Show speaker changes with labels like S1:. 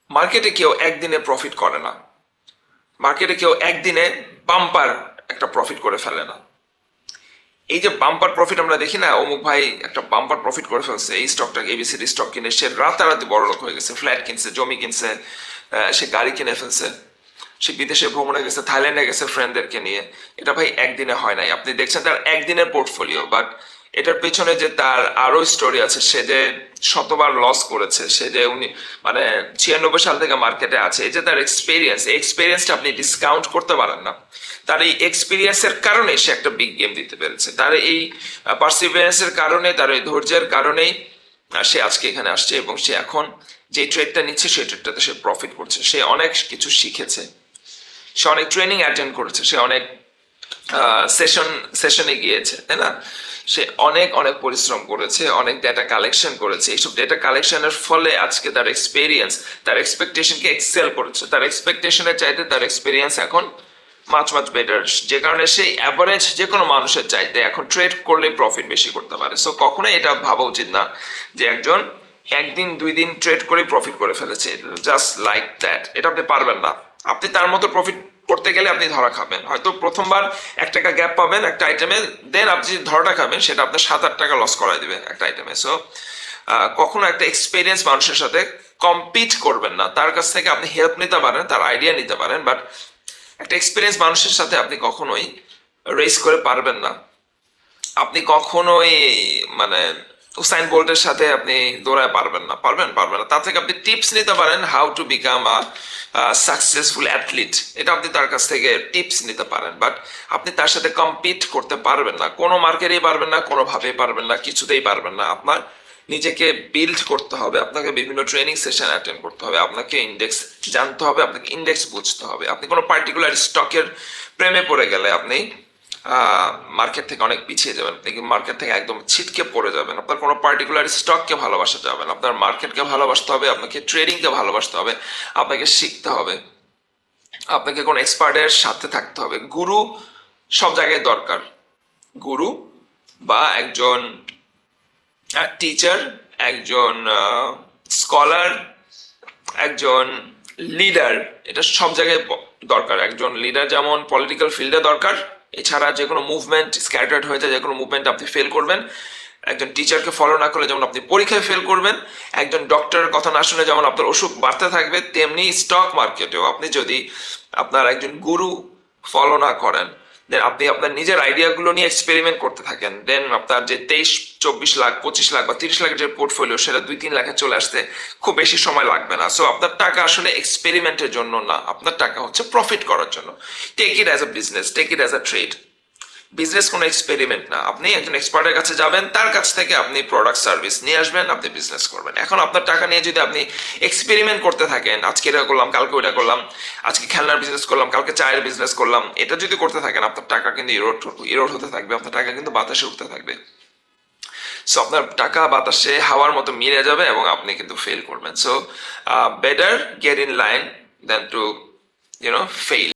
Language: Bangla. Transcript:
S1: মার্কেটে কেউ একদিনে প্রফিট করে না, মার্কেটে কেউ একদিনে বাম্পার একটা প্রফিট করে ফেলে না। এই যে বাম্পার প্রফিট আমরা দেখি না, অমুক ভাই একটা বাম্পার প্রফিট করে ফেলছে, এই স্টকটাকে এবিসিডি স্টক কিনে সে রাতারাতি বড় লোক হয়ে গেছে, ফ্ল্যাট কিনছে, জমি কিনছে, সে গাড়ি কিনে ফেলছে, সে বিদেশে ভ্রমণে গেছে, থাইল্যান্ডে গেছে ফ্রেন্ডদেরকে নিয়ে। এটা ভাই একদিনে হয় নাই। আপনি দেখছেন তার একদিনের পোর্টফোলিও, বাট এটার পেছনে যে তার আরো স্টোরি আছে। সে যে শতবার লস করেছে, সে যে উনি মানে 96 সাল থেকে মার্কেটে আছে, এই যে তার এক্সপিরিয়েন্স, এই এক্সপিরিয়েন্সটা আপনি ডিসকাউন্ট করতে পারেন না। তার এই এক্সপিরিয়েন্সের কারণে সে একটা বিগ গেম দিতে পেরেছে, তার এই পারসিভিয়ারেন্সের কারণে, তার এই ধৈর্যের কারণেই সে আজকে এখানে আসছে, এবং সে এখন যে ট্রেডটা নিচ্ছে সেই ট্রেডটাতে সে প্রফিট করছে। সে অনেক কিছু শিখেছে, সে অনেক ট্রেনিং অ্যাটেন্ড করেছে, সে অনেক সেশনে গিয়েছে, তাই না? সে অনেক অনেক পরিশ্রম করেছে, অনেক ডেটা কালেকশন করেছে। এইসব ডেটা কালেকশনের ফলে আজকে তার এক্সপেরিয়েন্স তার এক্সপেকটেশনকে এক্সেল করেছে। তার এক্সপেকটেশনের চাইতে তার এক্সপেরিয়েন্স এখন মাছ মাছ বেটার, যে কারণে সেই অ্যাভারেজ যে কোনো মানুষের চাইতে এখন ট্রেড করলে প্রফিট বেশি করতে পারে। সো কখনোই এটা ভাবা উচিত না যে একজন একদিন দুই দিন ট্রেড করে প্রফিট করে ফেলেছে, জাস্ট লাইক দ্যাট। এটা আপনি পারবেন না। আপনি তার মতো প্রফিট করতে গেলে আপনি ধরা খাবেন, হয়তো প্রথমবার 1 টাকা গ্যাপ পাবেন একটা আইটেমে, দেন আপনি যে ধরাটা খাবেন সেটা আপনার 7-8 টাকা লস করাই দেবে একটা আইটেমে। সো কখনো একটা এক্সপিরিয়েন্স মানুষের সাথে কম্পিট করবেন না। তার কাছ থেকে আপনি হেল্প নিতে পারেন, তার আইডিয়া নিতে পারেন, বাট একটা এক্সপিরিয়েন্স মানুষের সাথে আপনি কখনোই রেস করে পারবেন না। আপনি কখনোই মানে উসাইন বোল্টের সাথে আপনি দৌড়ায় পারবেন না, পারবেন না। তার থেকে আপনি টিপস নিতে পারেন, how to become a successful athlete. এটা আপনি তার কাছ থেকে টিপস নিতে পারেন, বাট আপনি তার সাথে কম্পিট করতে পারবেন না, কোনো মার্কেটেই পারবেন না, কোনোভাবেই পারবেন না, কিছুতেই পারবেন না। আপনার নিজেকে বিল্ড করতে হবে, আপনাকে বিভিন্ন ট্রেনিং সেশন অ্যাটেন্ড করতে হবে, আপনাকে ইন্ডেক্স জানতে হবে, আপনাকে ইন্ডেক্স বুঝতে হবে। আপনি কোনো পার্টিকুলার স্টকের প্রেমে পড়ে গেলে আপনি মার্কেট থেকে অনেক পিছিয়ে যাবেন, আপনি মার্কেট থেকে একদম ছিটকে পড়ে যাবেন। আপনার কোনো পার্টিকুলার স্টককে ভালোবাসা যাবে না, আপনার মার্কেটকে ভালোবাসতে হবে, আপনাকে ট্রেডিংকে ভালোবাসতে হবে, আপনাকে শিখতে হবে, আপনাকে কোনো এক্সপার্টের সাথে থাকতে হবে। গুরু সব জায়গায় দরকার, গুরু বা একজন টিচার, একজন স্কলার, একজন লিডার, এটা সব জায়গায় দরকার। একজন লিডার যেমন পলিটিক্যাল ফিল্ডে দরকার, এছাড়া যে কোনো মুভমেন্ট স্ক্যাটার্ড হয়ে যায়, যে কোনো মুভমেন্ট আপনি ফেল করবেন। একজন টিচারকে ফলো না করলে যেমন আপনি পরীক্ষায় ফেল করবেন, একজন ডক্টরের কথা না শুনে যেমন আপনার অসুখ বাড়তে থাকবে, তেমনি স্টক মার্কেটেও আপনি যদি আপনার একজন গুরু ফলো না করেন, দেন আপনি আপনার নিজের আইডিয়াগুলো নিয়ে এক্সপেরিমেন্ট করতে থাকেন, দেন আপনার যে 23-24 লাখ 25 লাখ বা 30 লাখের যে পোর্টফোলিও, সেটা 2-3 লাখে চলে আসতে খুব বেশি সময় লাগবে না। সো আপনার টাকা আসলে এক্সপেরিমেন্টের জন্য না, আপনার টাকা হচ্ছে প্রফিট করার জন্য। Take it as a business, take it as a trade. Business কোনো এক্সপেরিমেন্ট না। আপনি একজন এক্সপার্টের কাছে যাবেন, তার কাছ থেকে আপনি প্রোডাক্ট সার্ভিস নিয়ে আসবেন, আপনি বিজনেস করবেন। এখন আপনার টাকা নিয়ে যদি আপনি এক্সপেরিমেন্ট করতে থাকেন, আজকে এটা করলাম, কালকে ওইটা করলাম, আজকে খেলনার বিজনেস করলাম, কালকে চায়ের বিজনেস করলাম, এটা যদি করতে থাকেন, আপনার টাকা কিন্তু ইরোড হতে থাকবে, আপনার টাকা কিন্তু বাতাসে উঠতে থাকবে। সো আপনার টাকা বাতাসে হাওয়ার মতো মিলে যাবে এবং আপনি কিন্তু ফেল করবেন। So better get in line then to fail.